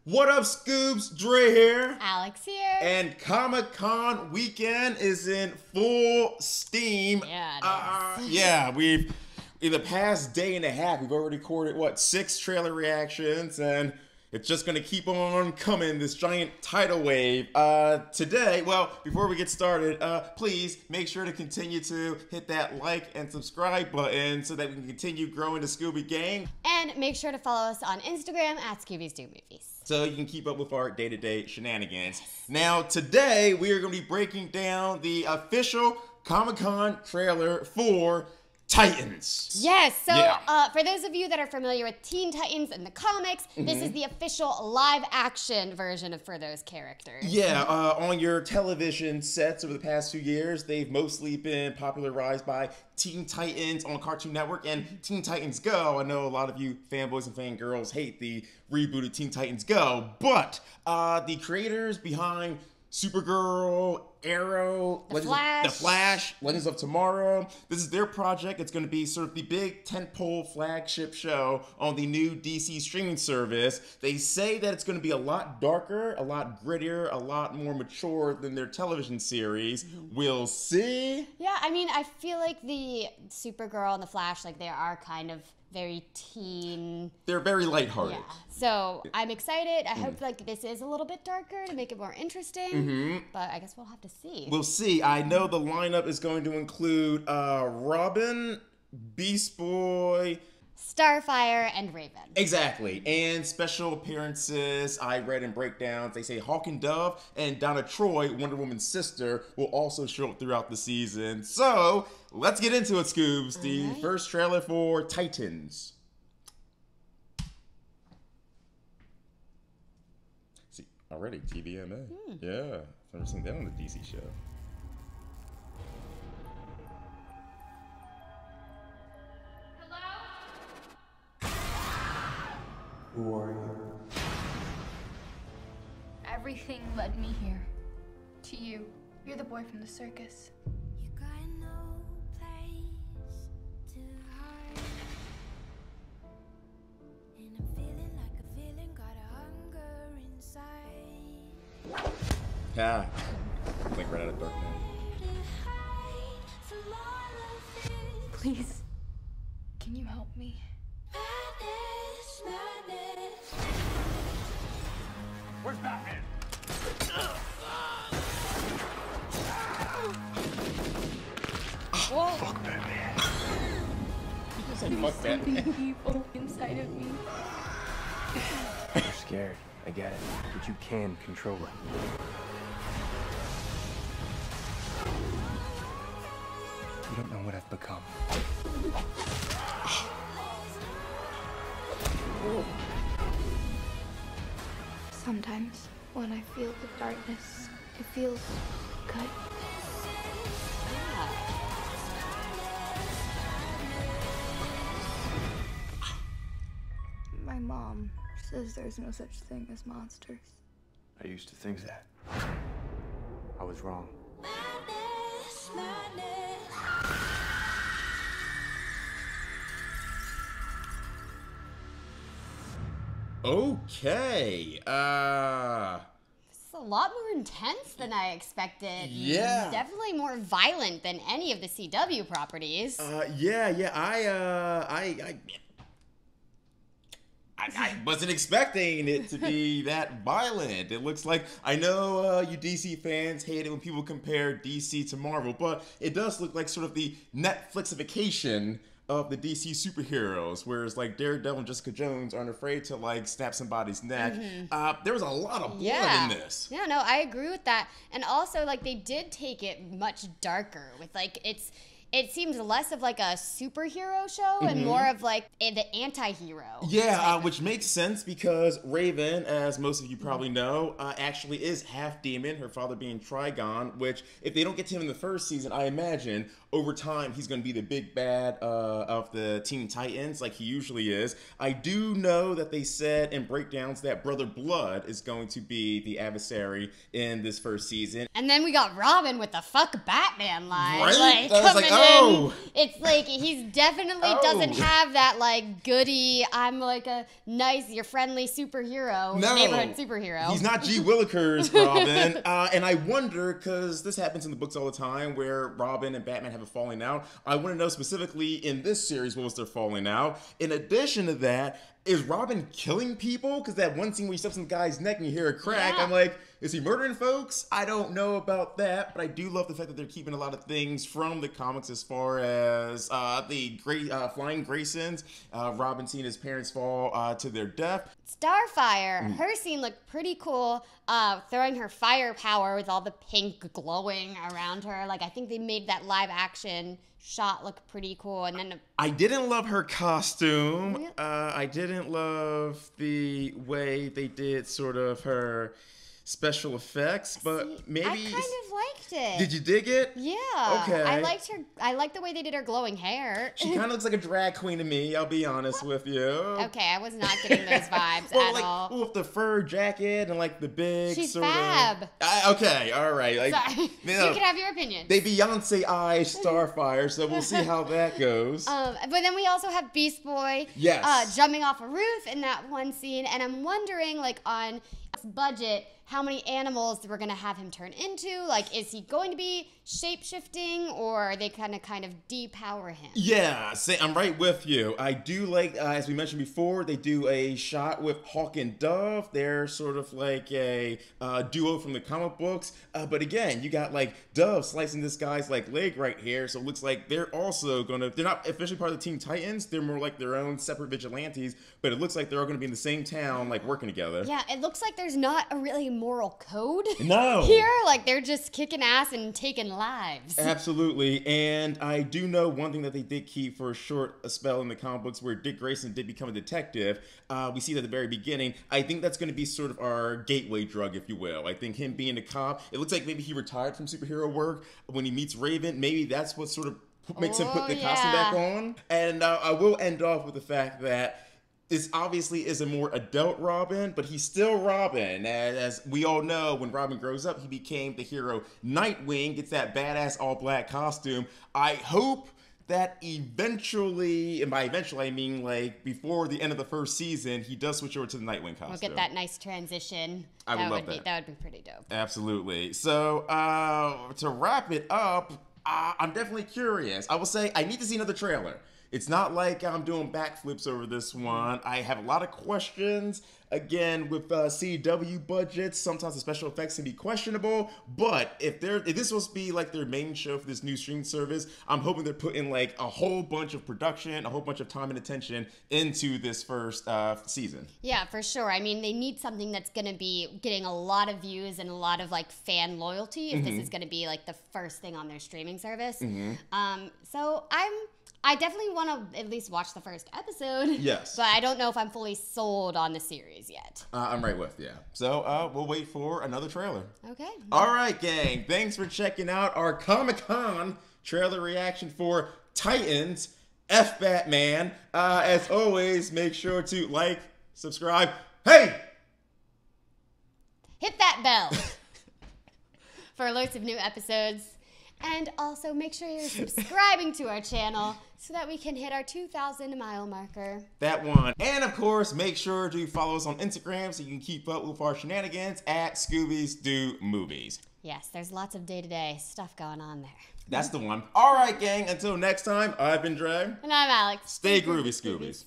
What up, Scoops? Dre here. Alex here. And Comic-Con weekend is in full steam. Yeah, it is. Yeah, in the past day and a half, we've already recorded, 6 trailer reactions, and it's just gonna keep on coming, this giant tidal wave. Today, before we get started, please make sure to continue to hit that like and subscribe button so that we can continue growing the Scooby Gang. And make sure to follow us on Instagram at Scooby's Do Movies, so you can keep up with our day-to-day shenanigans. Now, today, we are going to be breaking down the official Comic-Con trailer for Titans. Yes, so for those of you that are familiar with Teen Titans and the comics, this is the official live-action version for those characters. Yeah, on your television sets over the past few years, they've mostly been popularized by Teen Titans on Cartoon Network and Teen Titans Go. I know a lot of you fanboys and fangirls hate the rebooted Teen Titans Go, but the creators behind Supergirl, Arrow, The Flash, Legends of Tomorrow. This is their project. It's going to be sort of the big tentpole flagship show on the new DC streaming service. They say that it's going to be a lot darker, a lot grittier, a lot more mature than their television series. We'll see. Yeah, I mean, I feel like the Supergirl and the Flash, they are kind of very teen. They're very lighthearted. Yeah. So I'm excited. I hope this is a little bit darker to make it more interesting. But I guess we'll have to see. We'll see. I know the lineup is going to include Robin, Beast Boy, Starfire, and Raven. Exactly. And special appearances I read in breakdowns. They say Hawk and Dove and Donna Troy, Wonder Woman's sister, will also show up throughout the season. So let's get into it, Scoobs. The first trailer for Titans. See, already TVMA. Yeah, I've never seen that on the DC show. Who are you? Everything led me here. To you. You're the boy from the circus. You got no place to hide. And I'm feeling like a feeling, got a hunger inside. Yeah. Like right out of Dark Knight. Please. Can you help me? Where's Batman? Whoa. Fuck Batman. You just said fuck Something Batman. evil inside of me. You're scared. I get it. But you can control it. You don't know what I've become. Sometimes, when I feel the darkness, it feels good. My mom says there's no such thing as monsters. I used to think that. I was wrong. Okay. It's a lot more intense than I expected. Yeah. Definitely more violent than any of the CW properties. I wasn't expecting it to be that violent. It looks like, I know you DC fans hate it when people compare DC to Marvel, but it does look like sort of the Netflixification of the DC superheroes, whereas Daredevil and Jessica Jones aren't afraid to snap somebody's neck. There was a lot of blood in this. Yeah, no, I agree with that. And also they did take it much darker with it seems less of a superhero show and more of the anti-hero. Yeah, which makes sense because Raven, as most of you probably know, actually is half demon, her father being Trigon, which if they don't get to him in the first season, I imagine over time he's going to be the big bad of the Teen Titans like he usually is. I do know that they said in breakdowns that Brother Blood is going to be the adversary in this first season. And then we got Robin with the fuck Batman line. Right? I was like, Oh. It's like he's definitely doesn't have that like goody, I'm like a nice, you're friendly superhero, neighborhood superhero. He's not G. Willikers Robin. And I wonder, because this happens in the books all the time where Robin and Batman have a falling out. I want to know specifically in this series what was their falling out. In addition to that, is Robin killing people? Because that one scene where he steps on the guy's neck and you hear a crack, I'm like, is he murdering folks? I don't know about that, but I do love the fact that they're keeping a lot of things from the comics as far as the Flying Graysons, Robin seeing his parents fall to their death. Starfire, her scene looked pretty cool, throwing her fire power with all the pink glowing around her. Like, I think they made that live action shot look pretty cool. And then I didn't love her costume. I didn't love the way they did sort of her special effects, but maybe I kind of liked it. Did you dig it? Yeah. Okay. I liked her. I liked the way they did her glowing hair. She kind of looks like a drag queen to me, I'll be honest with you. Okay, I was not getting those vibes well, at all. With the fur jacket and like the big She's sort fab. of... Okay, all right. Like, Sorry. You can have your opinion. They Beyonce-eye Starfire, so we'll see how that goes. But then we also have Beast Boy jumping off a roof in that one scene, and I'm wondering, like, on budget, how many animals we're gonna have him turn into. Like, is he going to be shape-shifting, or are they kind of depower him? Yeah, I'm right with you. I do like, as we mentioned before, they do a shot with Hawk and Dove. They're sort of like a duo from the comic books. But again, you got like Dove slicing this guy's like leg right here, so it looks like they're also they're not officially part of the Teen Titans. They're more like their own separate vigilantes, but it looks like they're all gonna be in the same town, like working together. Yeah, it looks like there's not a really moral code No. here. Like, they're just kicking ass and taking lives. Absolutely. And I do know one thing that they did keep for a spell in the comic books where Dick Grayson did become a detective. We see that at the very beginning. I think that's going to be sort of our gateway drug, if you will. I think him being a cop, it looks like maybe he retired from superhero work. When he meets Raven, maybe that's what sort of makes him put the costume back on. And I will end off with the fact that this obviously is a more adult Robin, but he's still Robin. As we all know, when Robin grows up, he became the hero Nightwing, gets that badass all-black costume. I hope that eventually, and by eventually I mean like before the end of the first season, he does switch over to the Nightwing costume. We'll get that nice transition. I would love that. That would be pretty dope. Absolutely. So, to wrap it up, I'm definitely curious. I will say I need to see another trailer. It's not like I'm doing backflips over this one. I have a lot of questions. Again, with CW budgets, sometimes the special effects can be questionable. But if this was supposed to be like their main show for this new streaming service, I'm hoping they're putting like a whole bunch of production, a whole bunch of time and attention into this first season. Yeah, for sure. I mean, they need something that's going to be getting a lot of views and a lot of like fan loyalty if this is going to be like the first thing on their streaming service. So I definitely want to at least watch the first episode. Yes. But I don't know if I'm fully sold on the series yet. I'm right with you. So we'll wait for another trailer. Okay. All right, gang. Thanks for checking out our Comic-Con trailer reaction for Titans, F Batman. As always, make sure to like, subscribe. Hey! Hit that bell for alerts of new episodes. And also make sure you're subscribing to our channel so that we can hit our 2,000 mile marker. That one. And of course, make sure to follow us on Instagram so you can keep up with our shenanigans at Scooby's Do Movies. Yes, there's lots of day-to-day stuff going on there. That's the one. All right, gang. Until next time, I've been Dre. And I'm Alex. Stay groovy, Scoobies.